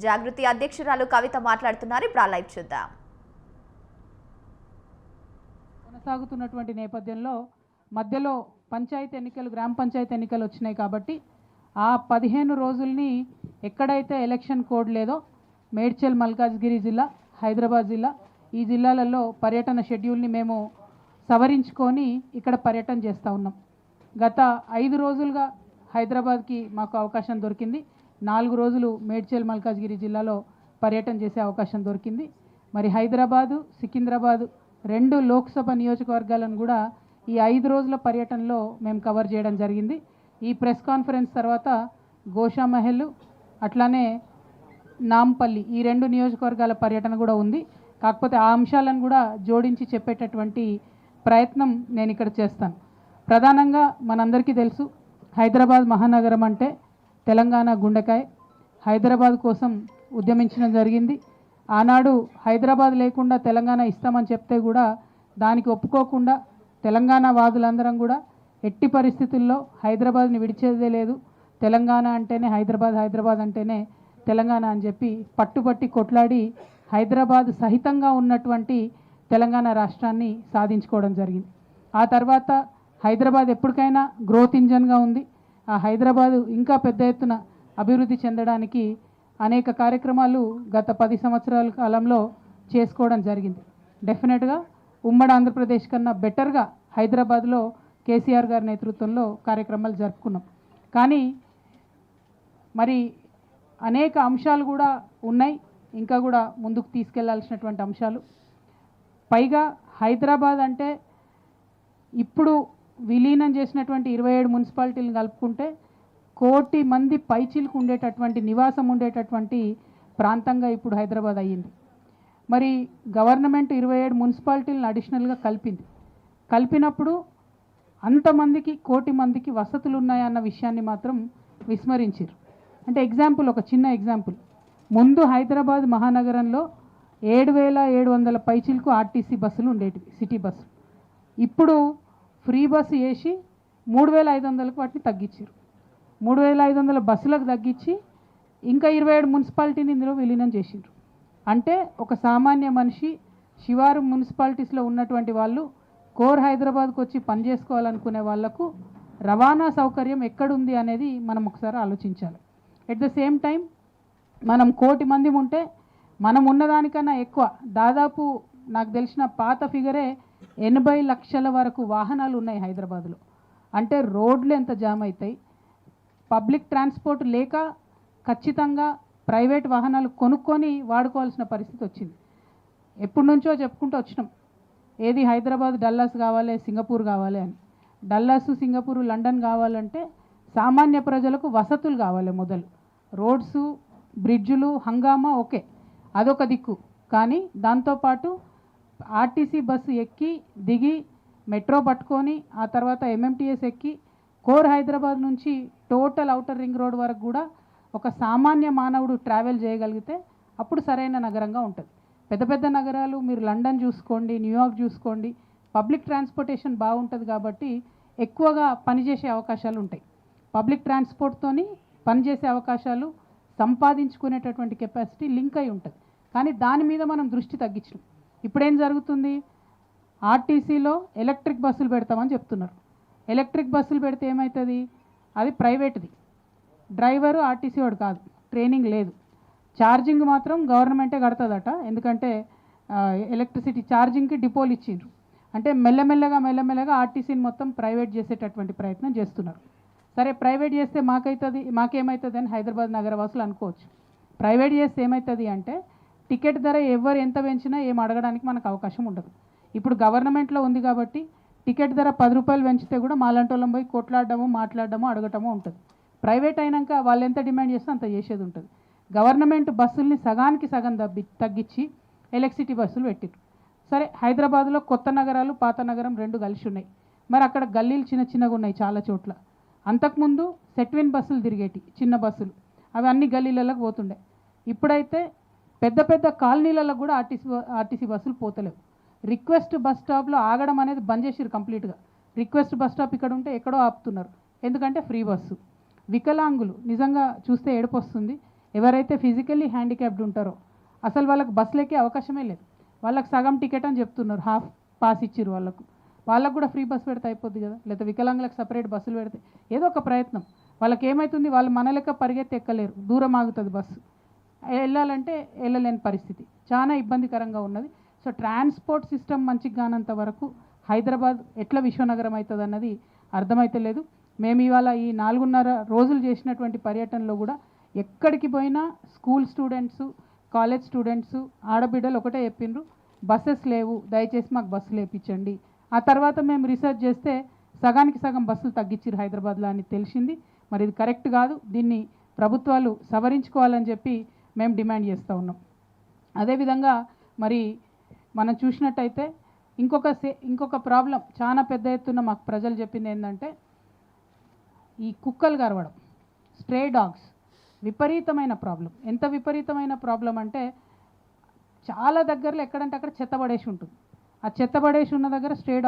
జాగృతి అధ్యక్షురాలు కవిత మాట్లాడుతున్నారు. ఇప్పుడు ఆ లైవ్ చూద్దాం. కొనసాగుతున్నటువంటి నేపథ్యంలో మధ్యలో పంచాయతీ ఎన్నికలు, గ్రామ పంచాయతీ ఎన్నికలు వచ్చినాయి కాబట్టి ఆ 15 రోజుల్ని ఎక్కడైతే ఎలక్షన్ కోడ్ లేదో మేడ్చల్, మల్కాజ్గిరి జిల్లా, హైదరాబాద్ జిల్లా, ఈ జిల్లాలలో పర్యటన షెడ్యూల్ని మేము సవరించుకొని ఇక్కడ పర్యటన చేస్తూ ఉన్నాం. గత 5 రోజులుగా హైదరాబాద్కి మాకు అవకాశం దొరికింది. 4 రోజులు మేడ్చల్, మల్కాజ్గిరి జిల్లాలో పర్యటన చేసే అవకాశం దొరికింది. మరి హైదరాబాదు, సికింద్రాబాదు 2 లోక్సభ నియోజకవర్గాలను కూడా ఈ 5 రోజుల పర్యటనలో మేము కవర్ చేయడం జరిగింది. ఈ ప్రెస్ కాన్ఫరెన్స్ తర్వాత గోషామహల్, అట్లానే నాంపల్లి, ఈ 2 నియోజకవర్గాల పర్యటన కూడా ఉంది. కాకపోతే ఆ అంశాలను కూడా జోడించి చెప్పేటటువంటి ప్రయత్నం నేను ఇక్కడ చేస్తాను. ప్రధానంగా మనందరికీ తెలుసు, హైదరాబాద్ మహానగరం అంటే తెలంగాణ గుండెకాయ. హైదరాబాద్ కోసం ఉద్యమించడం జరిగింది. ఆనాడు హైదరాబాద్ లేకుండా తెలంగాణ ఇస్తామని చెప్తే కూడా దానికి ఒప్పుకోకుండా తెలంగాణ వాదులందరం కూడా ఎట్టి పరిస్థితుల్లో హైదరాబాద్ని విడిచేదే లేదు, తెలంగాణ అంటేనే హైదరాబాద్, హైదరాబాద్ అంటేనే తెలంగాణ అని చెప్పి పట్టుబట్టి కొట్లాడి హైదరాబాద్ సహితంగా ఉన్నటువంటి తెలంగాణ రాష్ట్రాన్ని సాధించుకోవడం జరిగింది. ఆ తర్వాత హైదరాబాద్ ఎప్పటికైనా గ్రోత్ ఇంజన్గా ఉంది. ఆ హైదరాబాద్ ఇంకా పెద్ద ఎత్తున అభివృద్ధి చెందడానికి అనేక కార్యక్రమాలు గత 10 సంవత్సరాల కాలంలో చేసుకోవడం జరిగింది. డెఫినెట్గా ఉమ్మడి ఆంధ్రప్రదేశ్ కన్నా బెటర్గా హైదరాబాద్లో కేసీఆర్ గారి నేతృత్వంలో కార్యక్రమాలు జరుపుకున్నాం. కానీ మరి అనేక అంశాలు కూడా ఉన్నాయి, ఇంకా కూడా ముందుకు తీసుకెళ్లాల్సినటువంటి అంశాలు. పైగా హైదరాబాద్ అంటే ఇప్పుడు విలీనం చేసినటువంటి 27 మున్సిపాలిటీలను కలుపుకుంటే 1 కోటి మంది పైచిలకు ఉండేటటువంటి, నివాసం ఉండేటటువంటి ప్రాంతంగా ఇప్పుడు హైదరాబాద్ అయ్యింది. మరి గవర్నమెంట్ 27 మున్సిపాలిటీలను అడిషనల్గా కలిపినప్పుడు అంతమందికి, 1 కోటి మందికి వసతులు ఉన్నాయన్న విషయాన్ని మాత్రం విస్మరించారు. అంటే ఎగ్జాంపుల్, ఒక చిన్న ఎగ్జాంపుల్, ముందు హైదరాబాద్ మహానగరంలో 7,700 పైచిలకు ఆర్టీసీ బస్సులు ఉండేటివి, సిటీ బస్సు. ఇప్పుడు ఫ్రీ బస్సు వేసి 3,500కు వాటిని తగ్గించారు. 3,500 బస్సులకు తగ్గించి ఇంకా 27 మున్సిపాలిటీని ఇందులో విలీనం చేసిండ్రు. అంటే ఒక సామాన్య మనిషి శివారు మున్సిపాలిటీస్లో ఉన్నటువంటి వాళ్ళు కోర్ హైదరాబాద్కు వచ్చి పనిచేసుకోవాలనుకునే వాళ్లకు రవాణా సౌకర్యం ఎక్కడుంది అనేది మనం ఒకసారి ఆలోచించాలి. ఎట్ ద సేమ్ టైం మనం 1 కోటి మంది ఉంటే మనం ఉన్నదానికన్నా ఎక్కువ, దాదాపు నాకు తెలిసిన పాత ఫిగరే 80 లక్షల వరకు వాహనాలు ఉన్నాయి హైదరాబాద్లో. అంటే రోడ్లు ఎంత జామ్ అవుతాయి, పబ్లిక్ ట్రాన్స్పోర్ట్ లేక ఖచ్చితంగా ప్రైవేట్ వాహనాలు కొనుక్కొని వాడుకోవాల్సిన పరిస్థితి వచ్చింది. ఎప్పటి నుంచో చెప్పుకుంటూ వచ్చినాం, ఏది హైదరాబాద్ డల్లాస్ కావాలి, సింగపూర్ కావాలి అని. డల్లాస్, సింగపూర్, లండన్ కావాలంటే సామాన్య ప్రజలకు వసతులు కావాలి. మొదలు రోడ్సు, బ్రిడ్జులు, హంగామా ఓకే, అదొక దిక్కు. కానీ దాంతోపాటు ఆర్టీసీ బస్సు ఎక్కి దిగి మెట్రో పట్టుకొని ఆ తర్వాత ఎంఎంటీఎస్ ఎక్కి కోర్ హైదరాబాద్ నుంచి టోటల్ ఔటర్ రింగ్ రోడ్ వరకు కూడా ఒక సామాన్య మానవుడు ట్రావెల్ చేయగలిగితే అప్పుడు సరైన నగరంగా ఉంటుంది. పెద్ద పెద్ద నగరాలు మీరు లండన్ చూసుకోండి, న్యూయార్క్ చూసుకోండి, పబ్లిక్ ట్రాన్స్పోర్టేషన్ బాగుంటుంది కాబట్టి ఎక్కువగా పనిచేసే అవకాశాలు ఉంటాయి. పబ్లిక్ ట్రాన్స్పోర్ట్తోని పనిచేసే అవకాశాలు, సంపాదించుకునేటటువంటి కెపాసిటీ లింక్ అయి ఉంటుంది. కానీ దాని మీద మనం దృష్టి తగ్గించడం. ఇప్పుడేం జరుగుతుంది, ఆర్టీసీలో ఎలక్ట్రిక్ బస్సులు పెడతామని చెప్తున్నారు. ఎలక్ట్రిక్ బస్సులు పెడితే ఏమవుతుంది, అది ప్రైవేట్ది, డ్రైవరు ఆర్టీసీ వాడు కాదు, ట్రైనింగ్ లేదు, ఛార్జింగ్ మాత్రం గవర్నమెంటే కడుతుందట. ఎందుకంటే ఎలక్ట్రిసిటీ ఛార్జింగ్కి డిపోలు ఇచ్చిండ్రు. అంటే మెల్లమెల్లగా ఆర్టీసీని మొత్తం ప్రైవేట్ చేసేటటువంటి ప్రయత్నం చేస్తున్నారు. సరే, ప్రైవేట్ చేస్తే మాకేమవుతుంది అని హైదరాబాద్ నగరవాసులు అనుకోవచ్చు. ప్రైవేట్ చేస్తే ఏమవుతుంది అంటే టికెట్ ధర ఎవరు ఎంత పెంచినా ఏం అడగడానికి మనకు అవకాశం ఉండదు. ఇప్పుడు గవర్నమెంట్లో ఉంది కాబట్టి టికెట్ ధర 10 రూపాయలు పెంచితే కూడా మాలాంటి వాళ్ళం పోయి కొట్లాడడము, మాట్లాడడము, అడగటము ఉంటుంది. ప్రైవేట్ అయినాక వాళ్ళు ఎంత డిమాండ్ చేస్తే అంత చేసేది ఉంటుంది. గవర్నమెంట్ బస్సుల్ని సగానికి సగం తగ్గించి ఎలక్ట్రిసిటీ బస్సులు పెట్టారు. సరే, హైదరాబాద్లో కొత్త నగరాలు, పాత నగరం 2 కలిసి ఉన్నాయి. మరి అక్కడ గల్లీలు చిన్నగా ఉన్నాయి చాలా చోట్ల. అంతకుముందు సెట్విన్ బస్సులు తిరిగేటి, చిన్న బస్సులు, అవి అన్ని గల్లీలకు పోతుండే. ఇప్పుడైతే పెద్ద పెద్ద కాలనీలలో కూడా ఆర్టీసీ బస్సులు పోతలేవు. రిక్వెస్ట్ బస్ స్టాప్లో ఆగడం అనేది బంద్ చేసిరు కంప్లీట్గా. రిక్వెస్ట్ బస్ స్టాప్ ఇక్కడ ఉంటే ఎక్కడో ఆపుతున్నారు, ఎందుకంటే ఫ్రీ బస్సు. వికలాంగులు నిజంగా చూస్తే ఏడుపు వస్తుంది. ఎవరైతే ఫిజికల్లీ హ్యాండిక్యాప్డ్ ఉంటారో అసలు వాళ్ళకి బస్సులు ఎక్కే అవకాశమే లేదు. వాళ్ళకి సగం టికెట్ అని చెప్తున్నారు, హాఫ్ పాస్ ఇచ్చిర్రు వాళ్ళకు కూడా ఫ్రీ బస్ పెడితే అయిపోద్ది కదా, లేదా వికలాంగులకు సపరేట్ బస్సులు పెడితే ఏదో ఒక ప్రయత్నం. వాళ్ళకి ఏమవుతుంది, వాళ్ళు మన లెక్క పరిగెత్తి ఎక్కలేరు, దూరం ఆగుతుంది బస్సు, వెళ్ళాలంటే వెళ్ళలేని పరిస్థితి, చాలా ఇబ్బందికరంగా ఉన్నది. సో ట్రాన్స్పోర్ట్ సిస్టమ్ మంచిగా కానంత వరకు హైదరాబాద్ ఎట్లా విశ్వనగరం అవుతుంది అన్నది అర్థమైతే లేదు. మేము ఇవాళ ఈ 4.5 రోజులు చేసినటువంటి పర్యటనలో కూడా ఎక్కడికి పోయినా స్కూల్ స్టూడెంట్స్, కాలేజ్ స్టూడెంట్స్, ఆడబిడ్డలు ఒకటే చెప్పిండ్రు, బస్సెస్ లేవు, దయచేసి మాకు బస్సులు వేయించండి. ఆ తర్వాత మేము రీసెర్చ్ చేస్తే సగానికి సగం బస్సులు తగ్గించారు హైదరాబాద్లో అని తెలిసింది. మరి ఇది కరెక్ట్ కాదు, దీన్ని ప్రభుత్వాలు సవరించుకోవాలని చెప్పి మేము డిమాండ్ చేస్తూ ఉన్నాం. అదేవిధంగా మరి మనం చూసినట్టయితే ఇంకొక ప్రాబ్లం చాలా పెద్ద ఎత్తున మాకు ప్రజలు చెప్పింది ఏంటంటే ఈ కుక్కలు గరవడం, స్ట్రే డాగ్స్ విపరీతమైన ప్రాబ్లం. ఎంత విపరీతమైన ప్రాబ్లం అంటే చాలా దగ్గరలో ఎక్కడంటే అక్కడ చెత్తబడేసి ఉంటుంది. ఆ చెత్తబడేసి ఉన్న దగ్గర స్ట్రే డాగ్